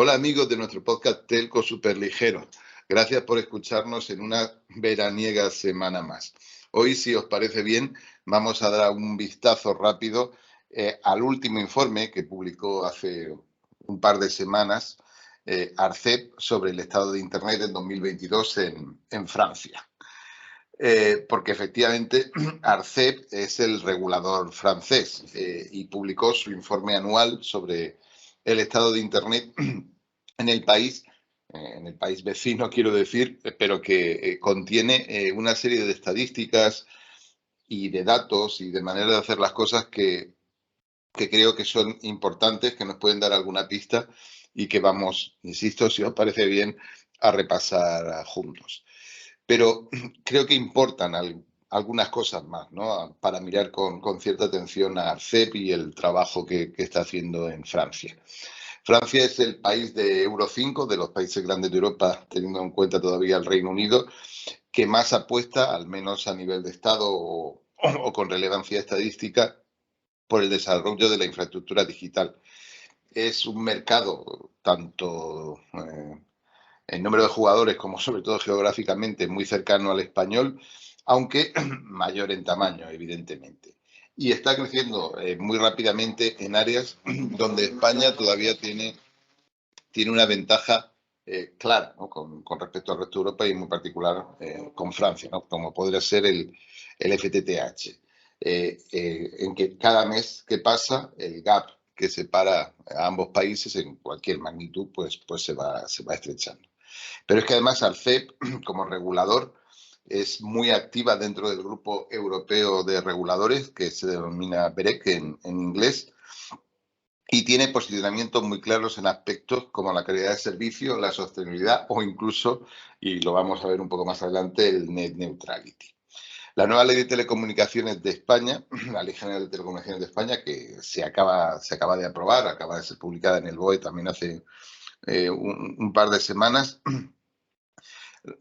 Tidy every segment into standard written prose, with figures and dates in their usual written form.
Hola amigos de nuestro podcast Telco Superligero. Gracias por escucharnos en una veraniega semana más. Hoy, si os parece bien, vamos a dar un vistazo rápido al último informe que publicó hace un par de semanas ARCEP sobre el estado de Internet en 2022 en Francia. Porque efectivamente ARCEP es el regulador francés y publicó su informe anual sobre el estado de Internet en el país vecino, quiero decir, pero que contiene una serie de estadísticas y de datos y de manera de hacer las cosas que creo que son importantes, que nos pueden dar alguna pista y que vamos, insisto, si os parece bien, a repasar juntos. Pero creo que importan algunas cosas más, ¿no? Para mirar con cierta atención a ARCEP y el trabajo que está haciendo en Francia. Francia es el país de Euro 5, de los países grandes de Europa, teniendo en cuenta todavía el Reino Unido, que más apuesta, al menos a nivel de Estado o con relevancia estadística, por el desarrollo de la infraestructura digital. Es un mercado tanto en número de jugadores como sobre todo geográficamente muy cercano al español, aunque mayor en tamaño, evidentemente. Y está creciendo muy rápidamente en áreas donde España todavía tiene una ventaja clara, ¿no? con respecto al resto de Europa y en muy particular con Francia, ¿no? Como podría ser el FTTH, en que cada mes que pasa el gap que separa a ambos países en cualquier magnitud pues se va estrechando. Pero es que además ARCEP, como regulador, es muy activa dentro del grupo europeo de reguladores, que se denomina BEREC en inglés, y tiene posicionamientos muy claros en aspectos como la calidad de servicio, la sostenibilidad o incluso, y lo vamos a ver un poco más adelante, el net neutrality. La nueva ley de telecomunicaciones de España, la Ley General de Telecomunicaciones de España, que se acaba de aprobar, acaba de ser publicada en el BOE también hace un par de semanas,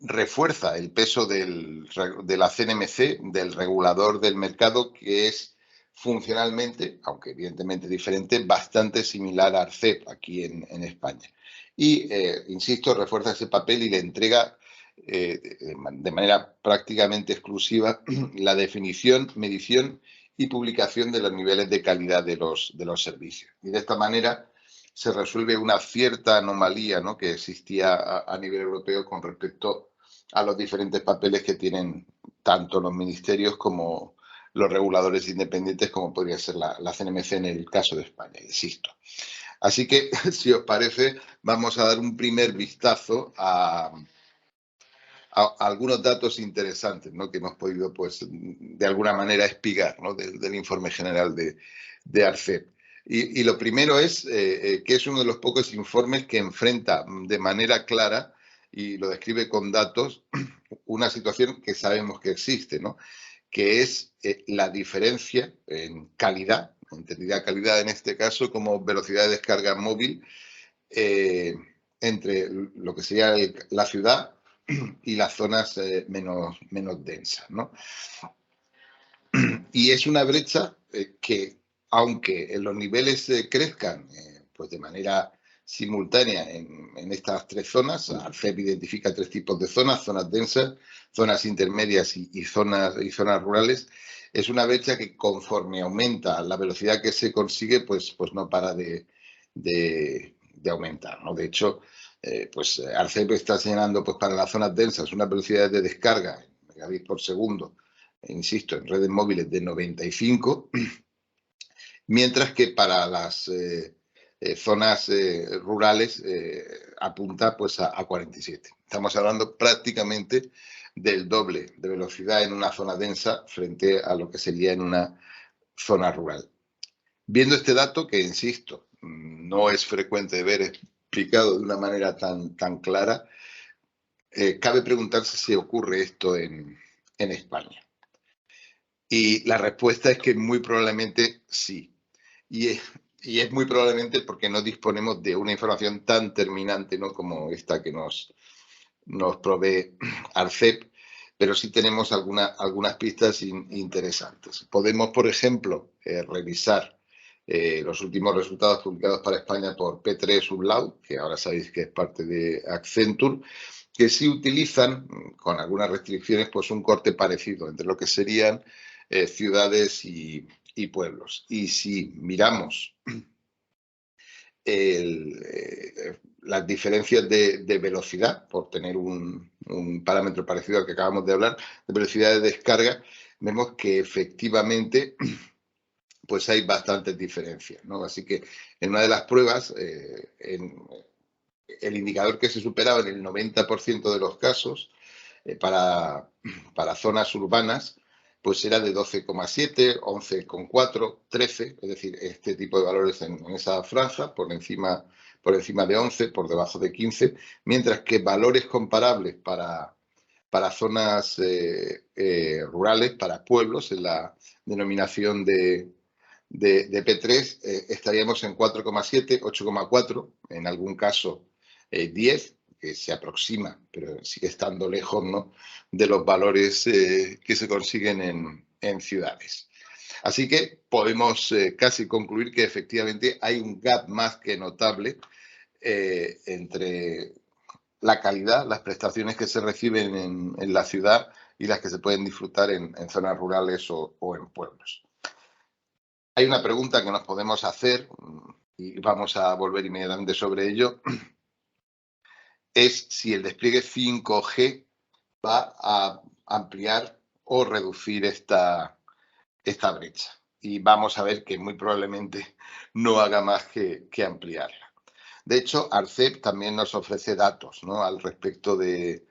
refuerza el peso de la CNMC, del regulador del mercado, que es funcionalmente, aunque evidentemente diferente, bastante similar a ARCEP aquí en España. Y, insisto, refuerza ese papel y le entrega de manera prácticamente exclusiva la definición, medición y publicación de los niveles de calidad de los servicios. Y de esta manera se resuelve una cierta anomalía, ¿no?, que existía a nivel europeo con respecto a los diferentes papeles que tienen tanto los ministerios como los reguladores independientes, como podría ser la CNMC en el caso de España, insisto. Así que, si os parece, vamos a dar un primer vistazo a algunos datos interesantes, ¿no?, que hemos podido, pues, de alguna manera espigar, ¿no?, del informe general de ARCEP. Y lo primero es que es uno de los pocos informes que enfrenta de manera clara y lo describe con datos una situación que sabemos que existe, ¿no?, que es la diferencia en calidad, entendida calidad en este caso como velocidad de descarga móvil entre lo que sería la ciudad y las zonas menos densas, ¿no? Y es una brecha que, aunque los niveles crezcan pues de manera simultánea en estas tres zonas, ARCEP identifica tres tipos de zonas: zonas densas, zonas intermedias y zonas rurales. Es una brecha que, conforme aumenta la velocidad que se consigue, pues no para de aumentar, ¿no? De hecho, pues ARCEP está señalando, pues, para las zonas densas unas velocidades de descarga en megabits por segundo, insisto, en redes móviles de 95, mientras que para las zonas rurales apunta, pues, a 47. Estamos hablando prácticamente del doble de velocidad en una zona densa frente a lo que sería en una zona rural. Viendo este dato, que insisto, no es frecuente ver explicado de una manera tan clara, cabe preguntarse si ocurre esto en España. Y la respuesta es que muy probablemente sí. Y es muy probablemente porque no disponemos de una información tan terminante, ¿no?, como esta que nos provee ARCEP, pero sí tenemos algunas pistas interesantes. Podemos, por ejemplo, revisar los últimos resultados publicados para España por P3 Umlaut, que ahora sabéis que es parte de Accenture, que sí utilizan, con algunas restricciones, pues un corte parecido entre lo que serían ciudades y pueblos. Y si miramos las diferencias de velocidad, por tener un parámetro parecido al que acabamos de hablar, de velocidad de descarga, vemos que efectivamente pues hay bastantes diferencias, ¿no? Así que en una de las pruebas, el indicador que se superaba en el 90% de los casos para zonas urbanas, pues era de 12,7, 11,4, 13, es decir, este tipo de valores en esa franja, por encima de 11, por debajo de 15, mientras que valores comparables para zonas rurales, para pueblos, en la denominación de P3, estaríamos en 4,7, 8,4, en algún caso 10, que se aproxima, pero sigue estando lejos, ¿no?, de los valores que se consiguen en ciudades. Así que podemos casi concluir que efectivamente hay un gap más que notable entre la calidad, las prestaciones que se reciben en la ciudad y las que se pueden disfrutar en zonas rurales o en pueblos. Hay una pregunta que nos podemos hacer, y vamos a volver inmediatamente sobre ello, es si el despliegue 5G va a ampliar o reducir esta brecha. Y vamos a ver que muy probablemente no haga más que ampliarla. De hecho, ARCEP también nos ofrece datos, ¿no?, al respecto de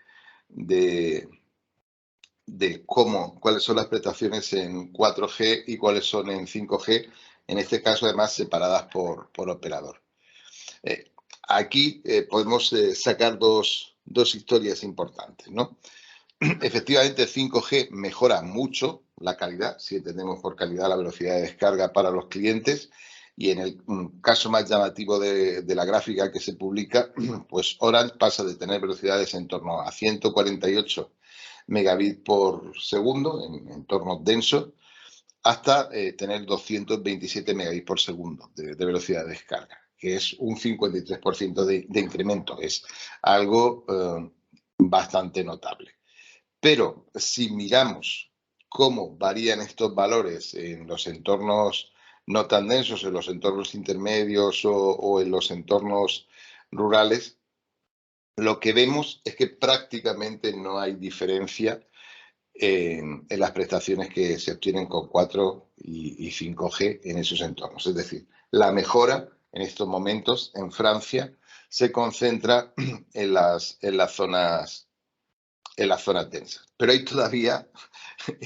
cuáles son las prestaciones en 4G y cuáles son en 5G, en este caso además separadas por operador. Aquí podemos sacar dos historias importantes, ¿no? Efectivamente, 5G mejora mucho la calidad, si entendemos por calidad la velocidad de descarga para los clientes, y en el caso más llamativo de la gráfica que se publica, pues Orange pasa de tener velocidades en torno a 148 megabits por segundo en entornos densos hasta tener 227 megabits por segundo de velocidad de descarga, que es un 53% de incremento. Es algo bastante notable. Pero si miramos cómo varían estos valores en los entornos no tan densos, en los entornos intermedios o en los entornos rurales, lo que vemos es que prácticamente no hay diferencia en las prestaciones que se obtienen con 4 y 5G en esos entornos. Es decir, la mejora en estos momentos en Francia se concentra en las zonas densas. Pero hay todavía,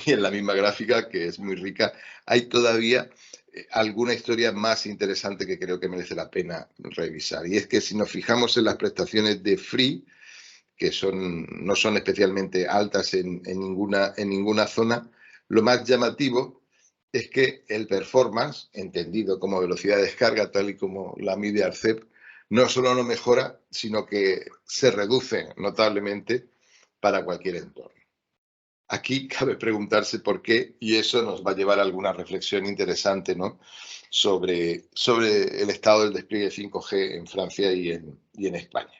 y en la misma gráfica, que es muy rica, hay todavía alguna historia más interesante que creo que merece la pena revisar. Y es que si nos fijamos en las prestaciones de Free, que no son especialmente altas en ninguna zona, lo más llamativo es que el performance, entendido como velocidad de descarga, tal y como la mide ARCEP, no solo no mejora, sino que se reduce notablemente para cualquier entorno. Aquí cabe preguntarse por qué, y eso nos va a llevar a alguna reflexión interesante, ¿no?, sobre el estado del despliegue 5G en Francia y en España.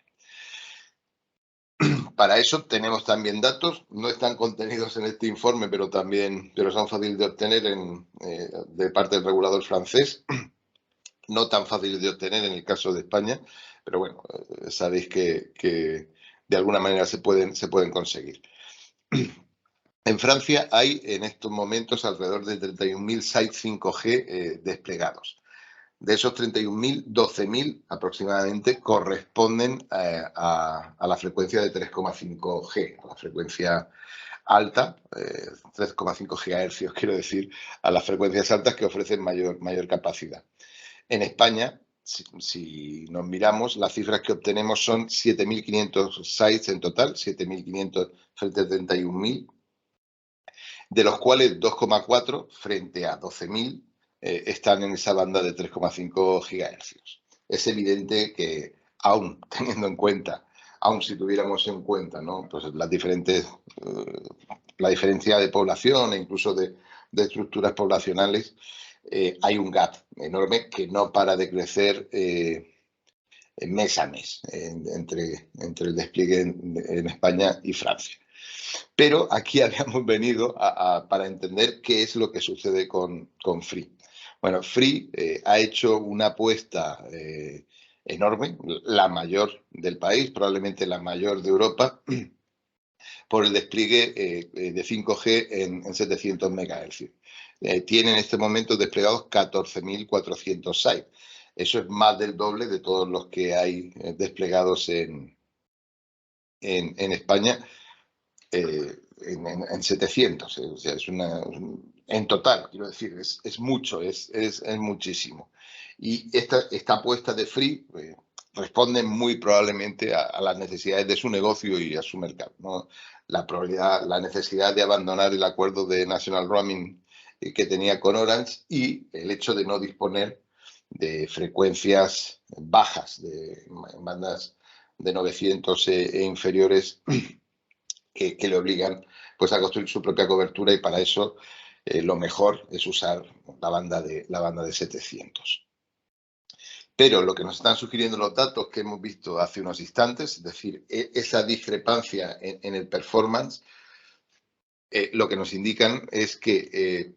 Para eso tenemos también datos, no están contenidos en este informe, pero son fáciles de obtener de parte del regulador francés, no tan fáciles de obtener en el caso de España, pero bueno, sabéis que de alguna manera se pueden conseguir. En Francia hay en estos momentos alrededor de 31.000 sites 5G desplegados. De esos 31.000, 12.000 aproximadamente corresponden a la frecuencia de 3,5G, a la frecuencia alta, 3,5 GHz, quiero decir, a las frecuencias altas que ofrecen mayor capacidad. En España, si nos miramos, las cifras que obtenemos son 7.500 sites en total, 7.500 frente a 31.000, de los cuales 2,4 frente a 12.000 están en esa banda de 3,5 GHz. Es evidente que aún teniendo en cuenta, aún si tuviéramos en cuenta, ¿no?, pues la diferencia de población e incluso de estructuras poblacionales, hay un gap enorme que no para de crecer mes a mes entre el despliegue en España y Francia. Pero aquí habíamos venido para entender qué es lo que sucede con Free. Bueno, Free ha hecho una apuesta enorme, la mayor del país, probablemente la mayor de Europa, por el despliegue de 5G en 700 MHz. Tiene en este momento desplegados 14.400 sites. Eso es más del doble de todos los que hay desplegados en España en 700. O sea, en total, quiero decir, es mucho, es muchísimo. Y esta apuesta de Free responde muy probablemente a las necesidades de su negocio y a su mercado, ¿no? La necesidad de abandonar el acuerdo de National Roaming que tenía con Orange y el hecho de no disponer de frecuencias bajas, de bandas de 900 e inferiores que le obligan pues a construir su propia cobertura, y para eso lo mejor es usar la banda de 700. Pero lo que nos están sugiriendo los datos que hemos visto hace unos instantes, es decir, esa discrepancia en el performance, lo que nos indican es que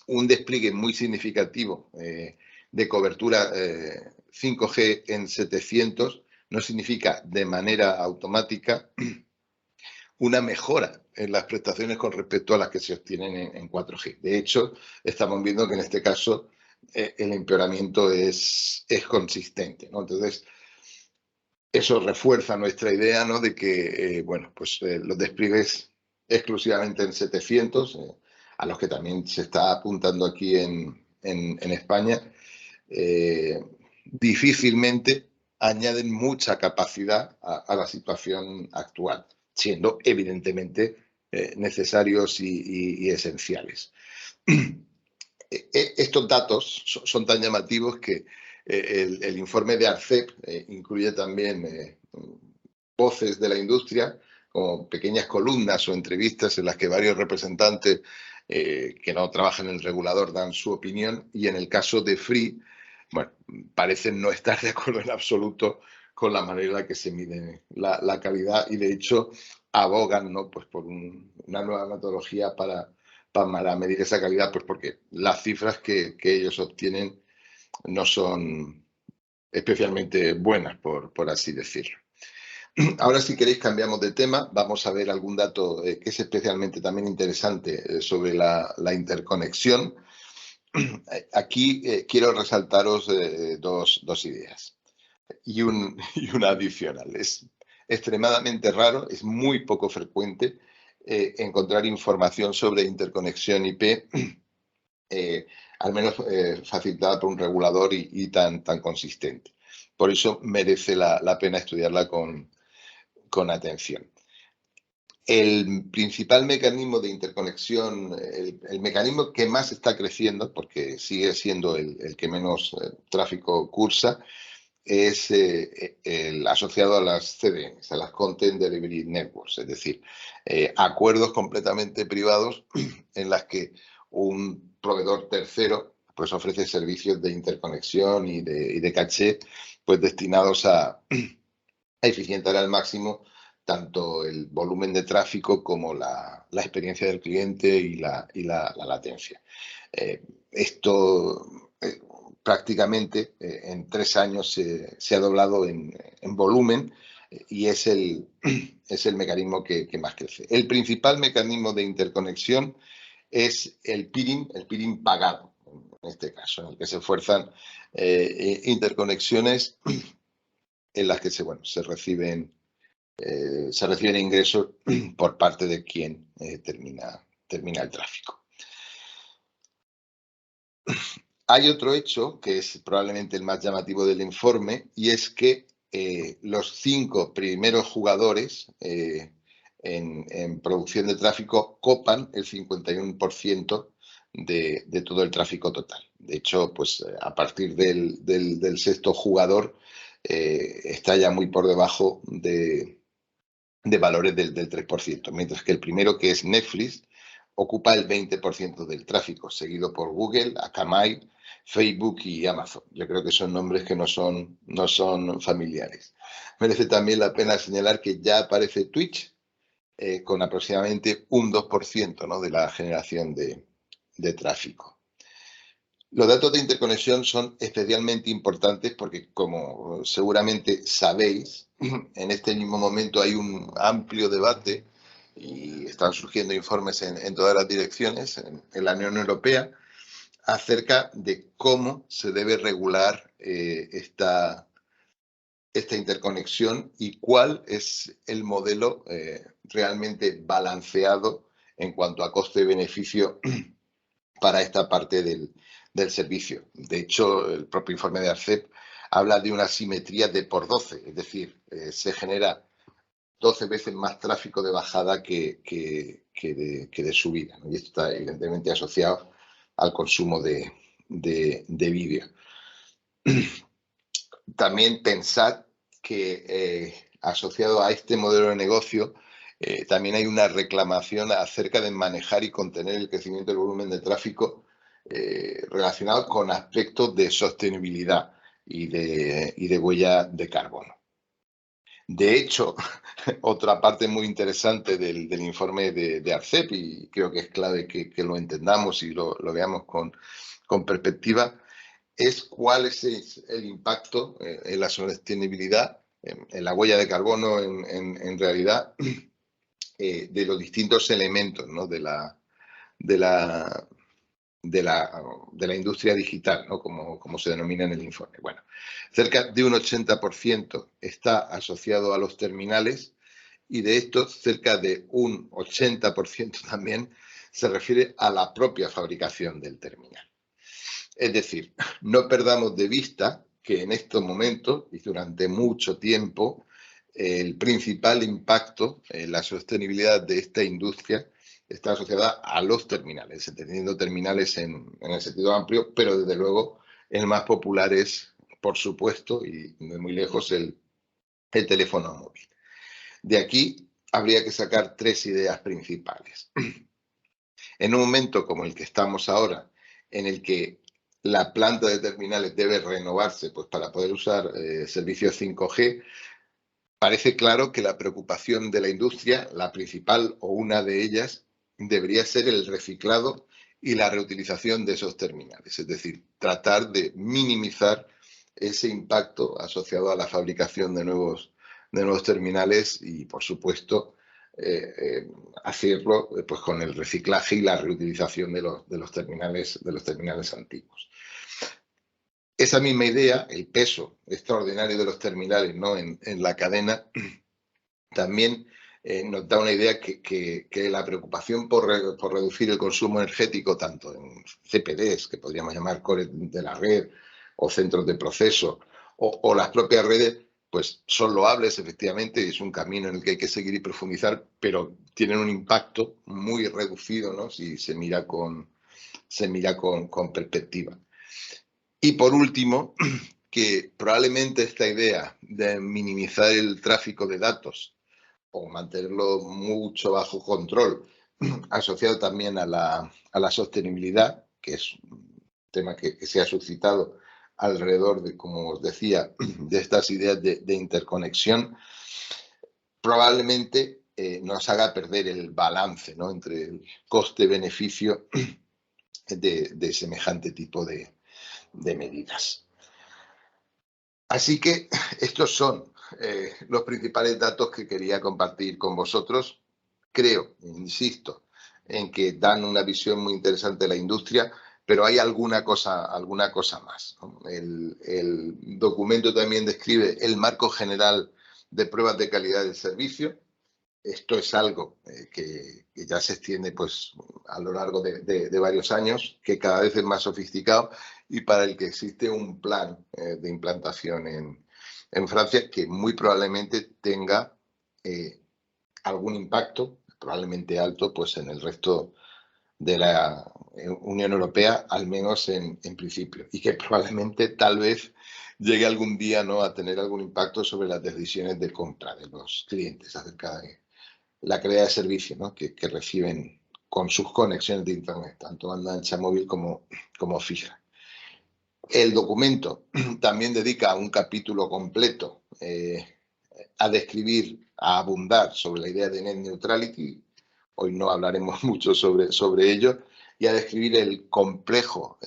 un despliegue muy significativo de cobertura 5G en 700 no significa de manera automática una mejora en las prestaciones con respecto a las que se obtienen en 4G. De hecho, estamos viendo que en este caso el empeoramiento es consistente, ¿no? Entonces, eso refuerza nuestra idea, ¿no?, de que los despliegues exclusivamente en 700, a los que también se está apuntando aquí en España, difícilmente añaden mucha capacidad a la situación actual, siendo evidentemente necesarios y esenciales. Estos datos son tan llamativos que el informe de ARCEP incluye también voces de la industria, como pequeñas columnas o entrevistas en las que varios representantes que no trabajan en el regulador dan su opinión, y en el caso de Free, bueno, parecen no estar de acuerdo en absoluto con la manera en la que se mide la calidad, y de hecho abogan, ¿no?, pues por una nueva metodología para medir esa calidad, pues porque las cifras que ellos obtienen no son especialmente buenas, por así decirlo. Ahora, si queréis, cambiamos de tema. Vamos a ver algún dato que es especialmente también interesante sobre la interconexión. Aquí quiero resaltaros dos ideas y una adicional. Es extremadamente raro, es muy poco frecuente encontrar información sobre interconexión IP, al menos facilitada por un regulador y tan consistente. Por eso merece la pena estudiarla con atención. El principal mecanismo de interconexión, el mecanismo que más está creciendo, porque sigue siendo el que menos tráfico cursa, es el asociado a las CDNs, a las Content Delivery Networks, es decir, acuerdos completamente privados en las que un proveedor tercero pues ofrece servicios de interconexión y de caché, pues destinados a eficientar al máximo tanto el volumen de tráfico como la experiencia del cliente y la latencia. Esto prácticamente en 3 años se ha doblado en volumen, y es el mecanismo que más crece. El principal mecanismo de interconexión es el peering pagado, en este caso, en el que se fuerzan interconexiones en las que se reciben ingresos por parte de quien termina el tráfico. Hay otro hecho que es probablemente el más llamativo del informe, y es que los 5 primeros jugadores en producción de tráfico copan el 51% de todo el tráfico total. De hecho, pues a partir del sexto jugador está ya muy por debajo de valores del 3%, mientras que el primero, que es Netflix, ocupa el 20% del tráfico, seguido por Google, Akamai, Facebook y Amazon. Yo creo que son nombres que no son familiares. Merece también la pena señalar que ya aparece Twitch con aproximadamente un 2%, ¿no?, de la generación de tráfico. Los datos de interconexión son especialmente importantes porque, como seguramente sabéis, en este mismo momento hay un amplio debate y están surgiendo informes en todas las direcciones en la Unión Europea acerca de cómo se debe regular esta interconexión y cuál es el modelo realmente balanceado en cuanto a coste-beneficio para esta parte del servicio. De hecho, el propio informe de ARCEP habla de una simetría de por 12, es decir, se genera 12 veces más tráfico de bajada que de subida, ¿no? Y esto está evidentemente asociado al consumo de vídeo. También pensad que asociado a este modelo de negocio también hay una reclamación acerca de manejar y contener el crecimiento del volumen de tráfico relacionado con aspectos de sostenibilidad y de huella de carbono. De hecho, otra parte muy interesante del informe de ARCEP, y creo que es clave que lo entendamos y lo veamos con perspectiva, es cuál es el impacto en la sostenibilidad, en la huella de carbono en realidad, de los distintos elementos, ¿no?, de la industria digital, ¿no?, como se denomina en el informe. Bueno, cerca de un 80% está asociado a los terminales y de estos cerca de un 80% también se refiere a la propia fabricación del terminal. Es decir, no perdamos de vista que en estos momentos y durante mucho tiempo el principal impacto en la sostenibilidad de esta industria está asociada a los terminales, entendiendo terminales en el sentido amplio, pero desde luego el más popular es, por supuesto, y de muy lejos, el teléfono móvil. De aquí habría que sacar 3 ideas principales. En un momento como el que estamos ahora, en el que la planta de terminales debe renovarse pues, para poder usar servicios 5G, parece claro que la preocupación de la industria, la principal o una de ellas, debería ser el reciclado y la reutilización de esos terminales. Es decir, tratar de minimizar ese impacto asociado a la fabricación de nuevos terminales y, por supuesto, hacerlo pues, con el reciclaje y la reutilización de los terminales antiguos. Esa misma idea, el peso extraordinario de los terminales, ¿no?, en la cadena, también nos da una idea que la preocupación por reducir el consumo energético, tanto en CPDs, que podríamos llamar core de la red, o centros de proceso, o las propias redes, pues son loables, efectivamente, y es un camino en el que hay que seguir y profundizar, pero tienen un impacto muy reducido, ¿no?, si se mira con perspectiva. Y por último, que probablemente esta idea de minimizar el tráfico de datos o mantenerlo mucho bajo control, asociado también a la sostenibilidad, que es un tema que se ha suscitado alrededor de, como os decía, de estas ideas de interconexión, probablemente nos haga perder el balance, ¿no?, entre el coste-beneficio de semejante tipo de medidas. Así que estos son los principales datos que quería compartir con vosotros. Creo, insisto, en que dan una visión muy interesante de la industria, pero hay alguna cosa más, ¿no? El documento también describe el marco general de pruebas de calidad del servicio. Esto es algo que ya se extiende pues, a lo largo de varios años, que cada vez es más sofisticado y para el que existe un plan de implantación en Francia que muy probablemente tenga algún impacto, probablemente alto, pues en el resto de la Unión Europea, al menos en principio, y que probablemente tal vez llegue algún día, ¿no?, a tener algún impacto sobre las decisiones de compra de los clientes acerca de la calidad de servicio, ¿no?, que reciben con sus conexiones de Internet, tanto banda ancha móvil como fija. El documento también dedica un capítulo completo a describir, a abundar sobre la idea de net neutrality. Hoy no hablaremos mucho sobre ello, y a describir el complejo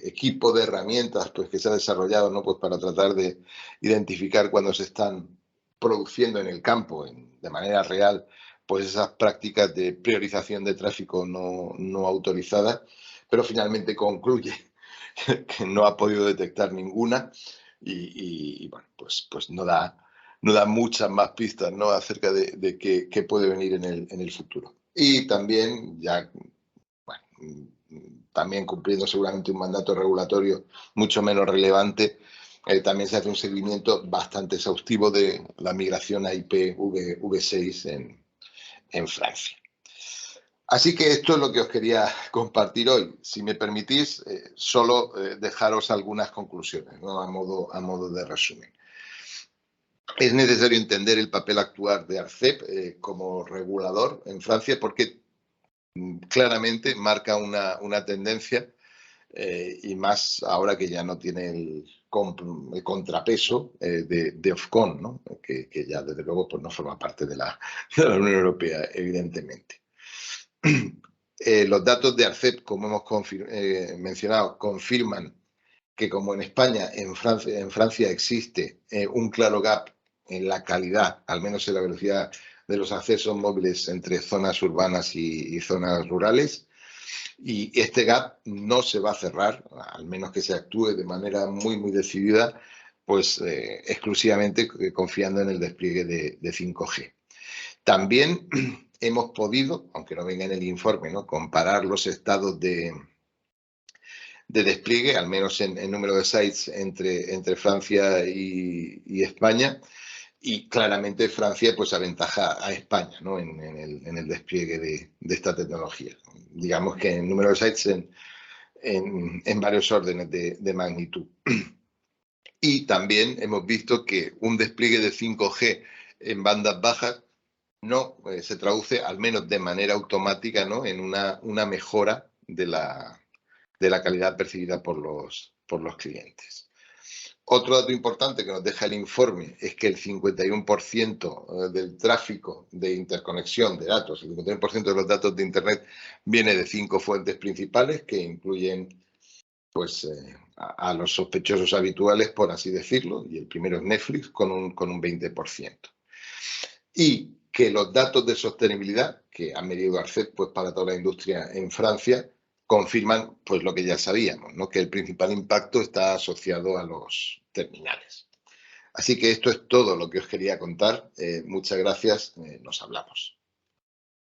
equipo de herramientas pues, que se ha desarrollado, ¿no? Pues para tratar de identificar cuando se están produciendo en el campo, de manera real, pues esas prácticas de priorización de tráfico no autorizadas, pero finalmente concluye que no ha podido detectar ninguna y bueno, pues no da muchas más pistas, ¿no? Acerca de qué puede venir en el futuro. Y también, ya, bueno, también cumpliendo seguramente un mandato regulatorio mucho menos relevante, también se hace un seguimiento bastante exhaustivo de la migración a IPv6 en Francia. Así que esto es lo que os quería compartir hoy. Si me permitís, solo dejaros algunas conclusiones, ¿no? a modo de resumen. Es necesario entender el papel actual de ARCEP como regulador en Francia porque claramente marca una tendencia y más ahora que ya no tiene el contrapeso de Ofcom, ¿no? que ya desde luego pues no forma parte de la Unión Europea, evidentemente. Los datos de ARCEP, como hemos mencionado, confirman que como en España, en Francia existe un claro gap en la calidad, al menos en la velocidad de los accesos móviles entre zonas urbanas y zonas rurales. Y este gap no se va a cerrar, al menos que se actúe de manera muy decidida, pues exclusivamente confiando en el despliegue de 5G. También hemos podido, aunque no venga en el informe, ¿no? comparar los estados de despliegue, al menos en número de sites entre Francia y España, y claramente Francia pues aventaja a España, ¿no? en el despliegue de esta tecnología. Digamos que en número de sites en varios órdenes de magnitud. Y también hemos visto que un despliegue de 5G en bandas bajas no se traduce, al menos de manera automática, ¿no? en una mejora de la calidad percibida por los clientes. Otro dato importante que nos deja el informe es que el 51% del tráfico de interconexión de datos, el 51% de los datos de Internet viene de 5 fuentes principales que incluyen pues, a los sospechosos habituales, por así decirlo, y el primero es Netflix con un 20%. Y que los datos de sostenibilidad que ha medido ARCEP pues, para toda la industria en Francia confirman pues, lo que ya sabíamos, ¿no? que el principal impacto está asociado a los terminales. Así que esto es todo lo que os quería contar. Muchas gracias. Nos hablamos.